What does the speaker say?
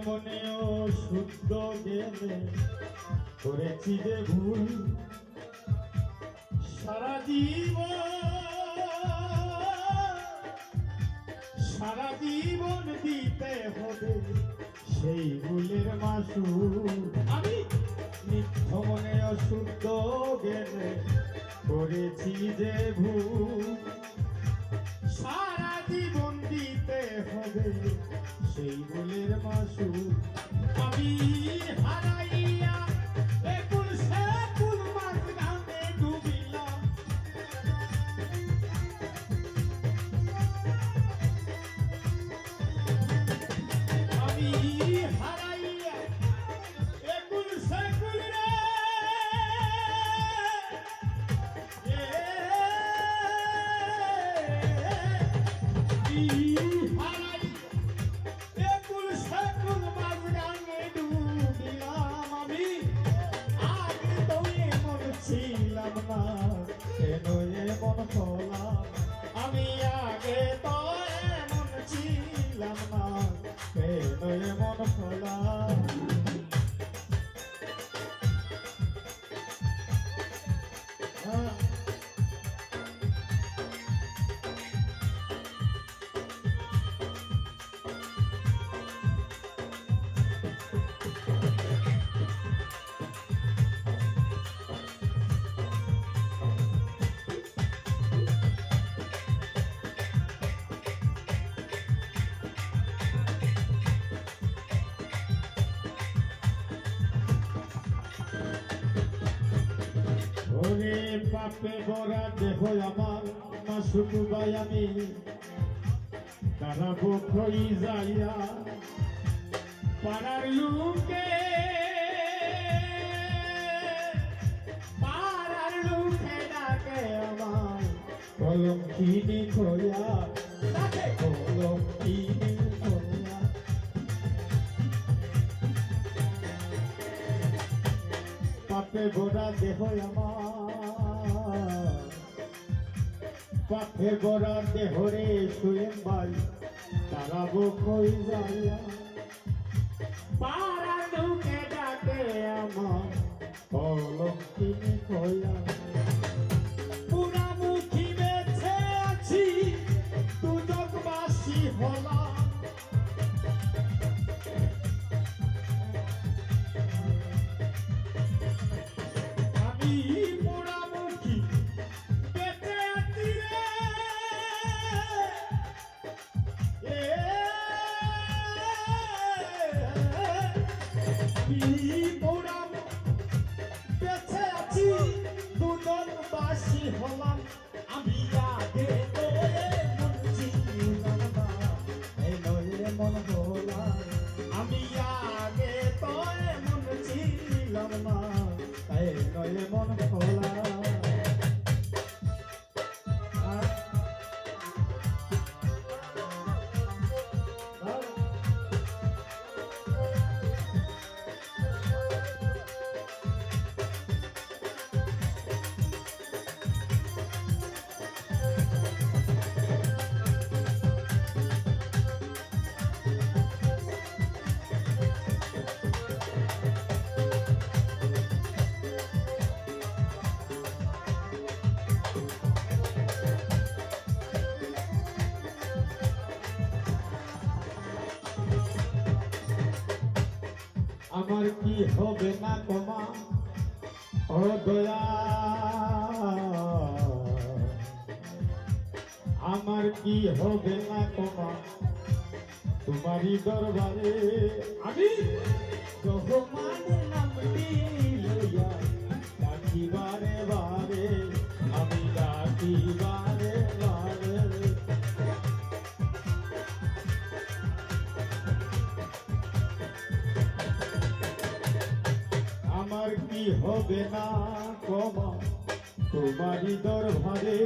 মনেও শুদ্ধ জ্ঞানে করেছি যে ভুল, সারা জীবন দিতে হবে সেই ভুলের মাসুল। আমি নিত্য মনেও শুদ্ধ জ্ঞানে করেছি যে ভুল, সারা জীবন দিতে হবে সেই ভুলের মাসুল। আমি হারাইয়া একুল সেকুল মাঝখানে ডুবিলাম, আমি হারাইয়া একুল সেকুল রে ছিলাম না কেন এমন হলাম, আমি আগে তো এমন ছিলাম না কেন এমন হলাম। ওরে পাপে বরা দেহ আমার মাসুক ভাই, আমি দাঁড়াবো খই যাইয়া পাড়ার লোকে, পাড়ার লোকে ডাকে আমার কলঙ্কিনী খোয়া, ডাকে কলঙ্কিনী খোয়া। পাপে ভরা দেহ আমার, পাপে ভরা দেহ রে শুয়ে ভাই দাঁড়াবো কই যাইয়া, পাড়া ঢুকে ডাকে আমার কলঙ্কিনী খোয়া। পুরামুখী বেঁচে আছি দুজকবাসী হলাম, পোড়ামুখী বেঁচে আছি রে, বেঁচে আছি দুজন বাসী হলাম, আমি আগে তো এমন ছিলাম না এমন হলাম, আমি আগে তো এমন ছিলাম না তাই নয় মন খোলা। আমার কি হবে না তোমা ও দয়া, আমার কি হবে না তোমা তোমারই দরবারে, আমি রহমানের নামটি লইয়া ডাকি বারে বারে, আমি ডাকি বারে বারে। আমার কি হবে না কমা তোমারই দরবারে,